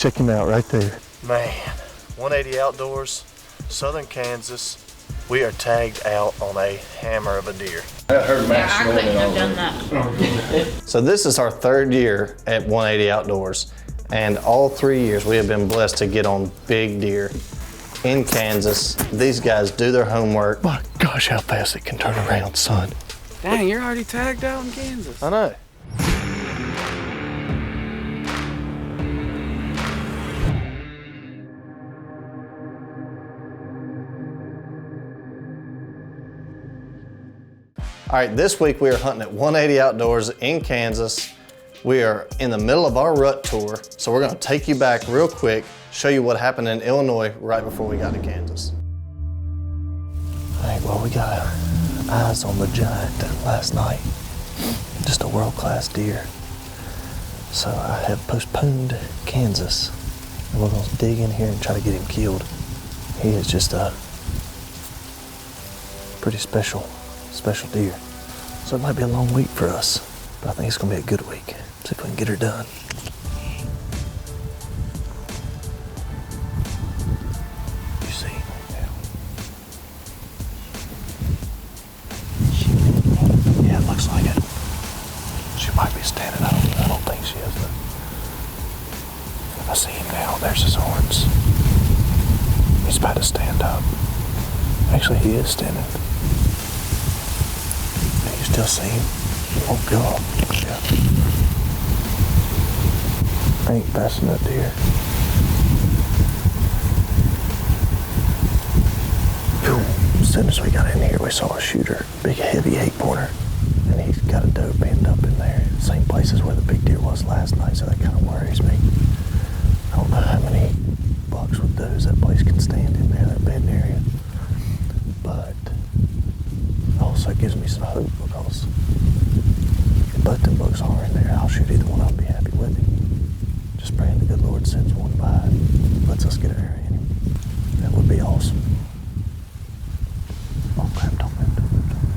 check him out right there. Man, 180 Outdoors, Southern Kansas. We are tagged out on a hammer of a deer. I heard Matt I couldn't have done that. So this is our third year at 180 Outdoors, and all 3 years we have been blessed to get on big deer in Kansas. These guys do their homework. My gosh, how fast it can turn around, son. Dang, you're already tagged out in Kansas. I know. All right, this week we are hunting at 180 Outdoors in Kansas. We are in the middle of our rut tour, so we're gonna take you back real quick, show you what happened in Illinois right before we got to Kansas. All right, well, we got eyes on the giant last night. Just a world-class deer. So I have postponed Kansas, and we're gonna dig in here and try to get him killed. He is just a pretty special deer. So it might be a long week for us, but I think it's gonna be a good week. See if we can get her done. You see? Yeah, it looks like it. She might be standing up. I don't think she is, but I see him now. There's his horns. He's about to stand up. Actually, he is standing. You still see him? Oh God. Yeah. I ain't passing that deer. As soon as we got in here, we saw a shooter, big heavy 8-pointer, and he's got a doe pinned up in there. Same place as where the big deer was last night, so that kind of worries me. I don't know how many bucks with does that place can stand in there, that bedding area. But also it gives me some hope because if both them bucks are in there, I'll shoot either one. I'll be happy with it. Just praying the good Lord sends one by and lets us get an area in him. That would be awesome. Oh crap, don't move, don't move, don't move.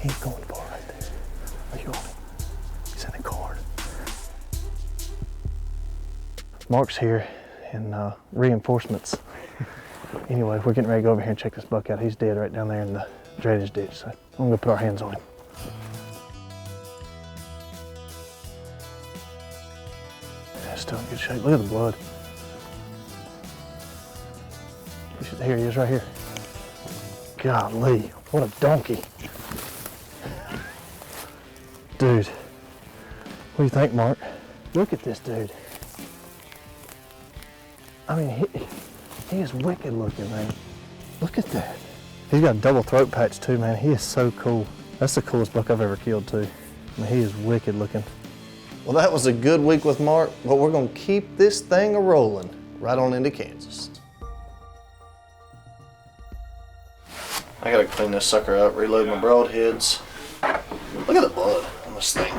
He's going far right there. Are you on it? He's in the car. Mark's here and reinforcements. Anyway, we're getting ready to go over here and check this buck out. He's dead right down there in the drainage ditch, so I'm gonna put our hands on him. Yeah, still in good shape. Look at the blood. Here he is right here. Golly, what a donkey. Dude, what do you think, Mark? Look at this dude. I mean, he is wicked looking, man. Look at that. He's got a double throat patch too, man. He is so cool. That's the coolest buck I've ever killed too. I mean, he is wicked looking. Well, that was a good week with Mark, but we're gonna keep this thing a-rolling right on into Kansas. I gotta clean this sucker up, reload my broadheads. Look at the blood on this thing.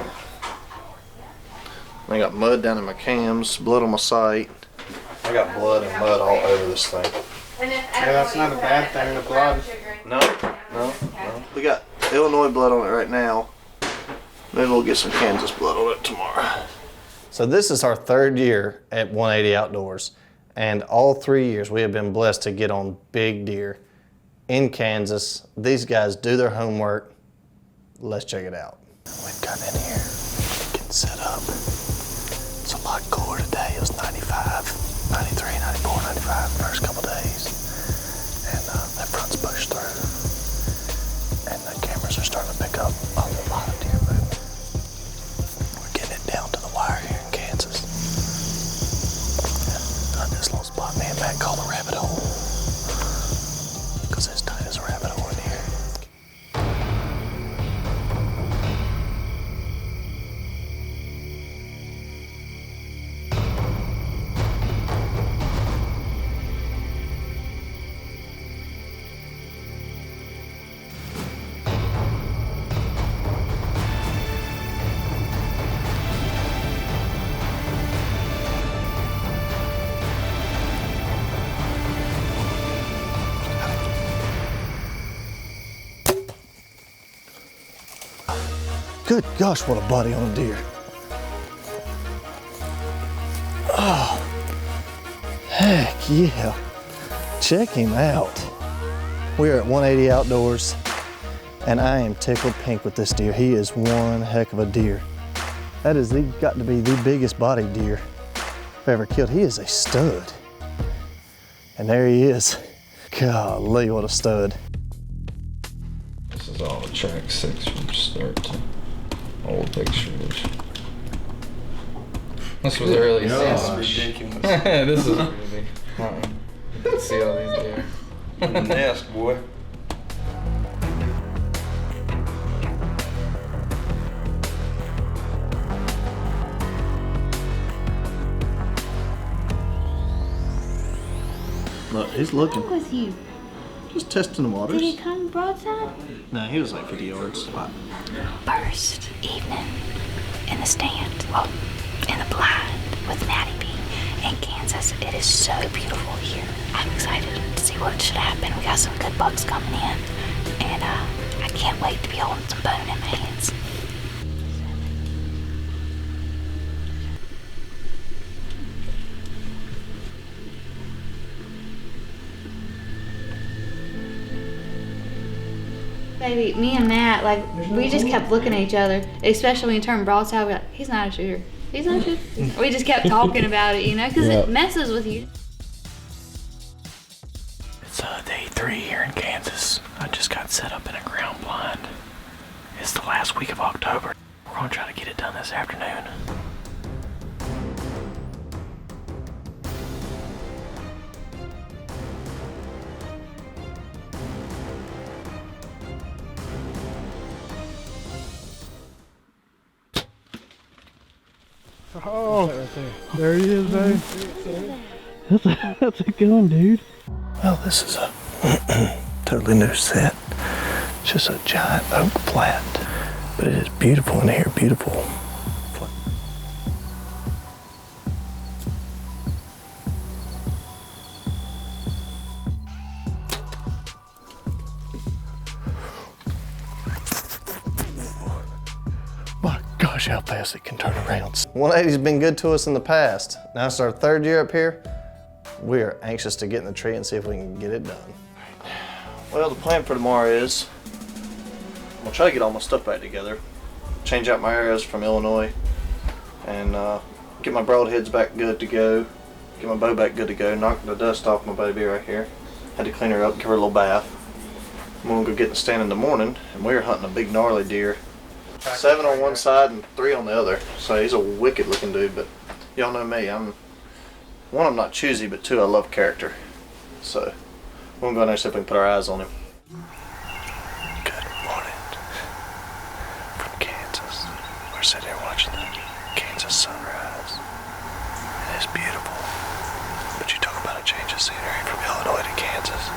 I got mud down in my cams, blood on my sight. I got blood and mud all over this thing. Yeah, that's not a bad thing, the blood. No. We got Illinois blood on it right now. Maybe we'll get some Kansas blood on it tomorrow. So this is our 3rd year at 180 Outdoors, and all 3 years we have been blessed to get on big deer in Kansas. These guys do their homework. Let's check it out. We've got in here, getting set up. It's a lot cooler today. It was 95, 93, 94, 95 the first couple days. And that front's pushed through. And the cameras are starting to pick up a lot of deer movement. We're getting it down to the wire here in Kansas. On this little spot me and Matt call the rabbit hole. Because it's tight as a rabbit hole in here. Good gosh, what a body on a deer. Oh, heck yeah. Check him out. We are at 180 Outdoors, and I am tickled pink with this deer. He is one heck of a deer. That is got to be the biggest bodied deer I've ever killed. He is a stud. And there he is. Golly, what a stud. This is all the track 6 from start to old pictures. This was early. This is ridiculous. ridiculous. This is crazy. You can see all these deer. In the nest, boy. Look, he's looking. What's wrong with you? Just testing the waters. Did he come broadside? No, he was like 50 yards. First evening in the stand, well, in the blind with Natty B in Kansas. It is so beautiful here. I'm excited to see what should happen. We got some good bucks coming in, and I can't wait to be holding some bone in my hands. Baby, me and Matt, like, we just kept looking at each other, especially when you turn broadside. We're like, he's not a shooter. He's not a shooter. We just kept talking about it, you know, because it messes with you. It's day 3 here in Kansas. I just got set up in a ground blind. It's the last week of October. We're gonna try to get it done this afternoon. Oh, right there. There he is, babe. That's a gun, dude. Well, this is a totally new set. It's just a giant oak flat. But it is beautiful in here, beautiful. My gosh, how fast it can turn around. 180's been good to us in the past. Now it's our 3rd year up here. We are anxious to get in the tree and see if we can get it done. Well, the plan for tomorrow is I'm gonna try to get all my stuff back together, change out my arrows from Illinois, and get my broadheads back good to go, get my bow back good to go, knock the dust off my baby right here. Had to clean her up, give her a little bath. I'm gonna go get in the stand in the morning, and we're hunting a big gnarly deer. 7 on one side and 3 on the other. So he's a wicked looking dude, but y'all know me. One, I'm not choosy, but 2, I love character. So we're gonna go in there and see if we can put our eyes on him. Good morning from Kansas. We're sitting here watching the Kansas sunrise. It is beautiful. But you talk about a change of scenery from Illinois to Kansas.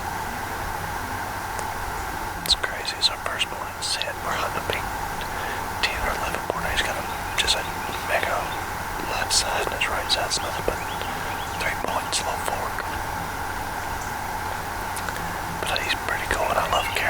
It's crazy. It's our first blind set. We're hunting a big 10 or 11 border. He's got just a mega left side, and his right side's nothing but 3-point slow fork. But he's pretty cool, and I love carrots.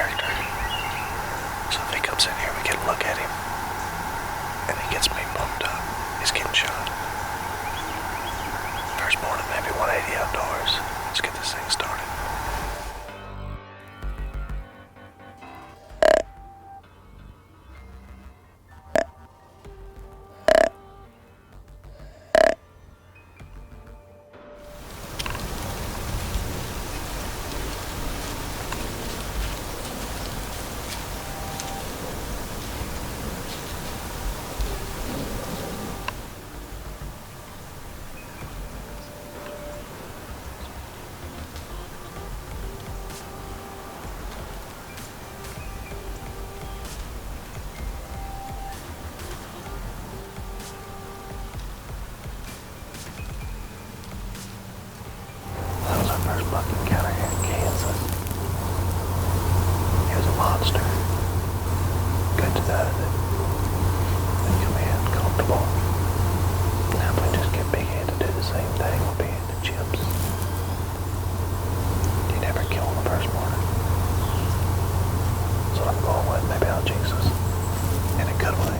know that we come in comfortable. Now if we just get Big Hand to do the same thing, we'll be in the chips. You never kill on the first morning. That's what I'm going with. Maybe I'll jinx us. In a good way.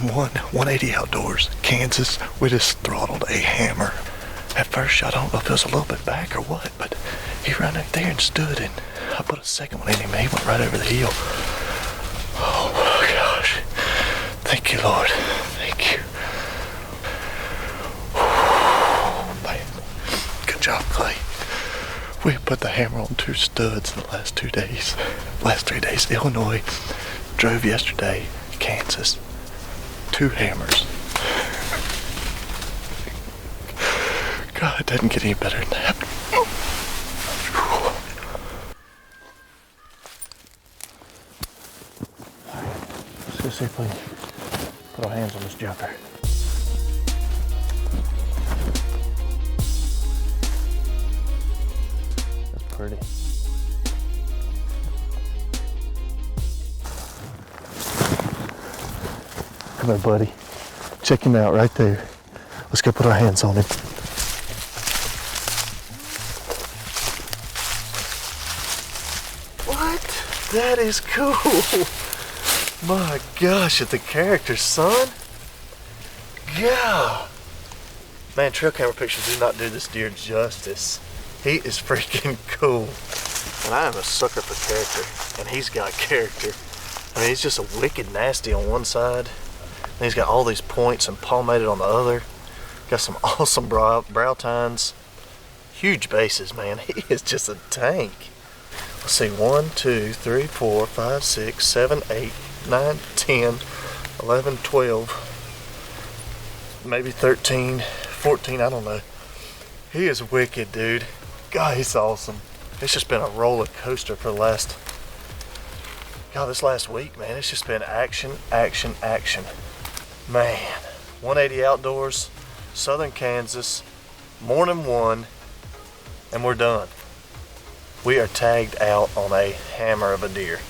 Morning 180 outdoors, Kansas. We just throttled a hammer. At first, I don't know if it was a little bit back or what, but he ran out there and stood, and I put a second one in him, and he went right over the hill. Oh my gosh. Thank you, Lord. Thank you. Man. Good job, Clay. We put the hammer on 2 studs in the last 2 days. Last 3 days, Illinois. Drove yesterday, Kansas. 2 hammers. God, it doesn't get any better than that. Let's go see if we can put our hands on this joker. That's pretty. Come here, buddy. Check him out right there. Let's go put our hands on him. What? That is cool. My gosh, at the character, son. Yeah. Man, trail camera pictures do not do this deer justice. He is freaking cool. And I am a sucker for character. And he's got character. I mean, he's just a wicked nasty on one side. And he's got all these points and palmated on the other. Got some awesome brow tines. Huge bases, man. He is just a tank. Let's see, 1, 2, 3, 4, 5, 6, 7, 8, 9, 10, 11, 12, maybe 13, 14, I don't know. He is wicked, dude. God, he's awesome. It's just been a roller coaster for this last week, man. It's just been action, action, action. Man, 180 outdoors, southern Kansas, morning 1, and we're done. We are tagged out on a hammer of a deer.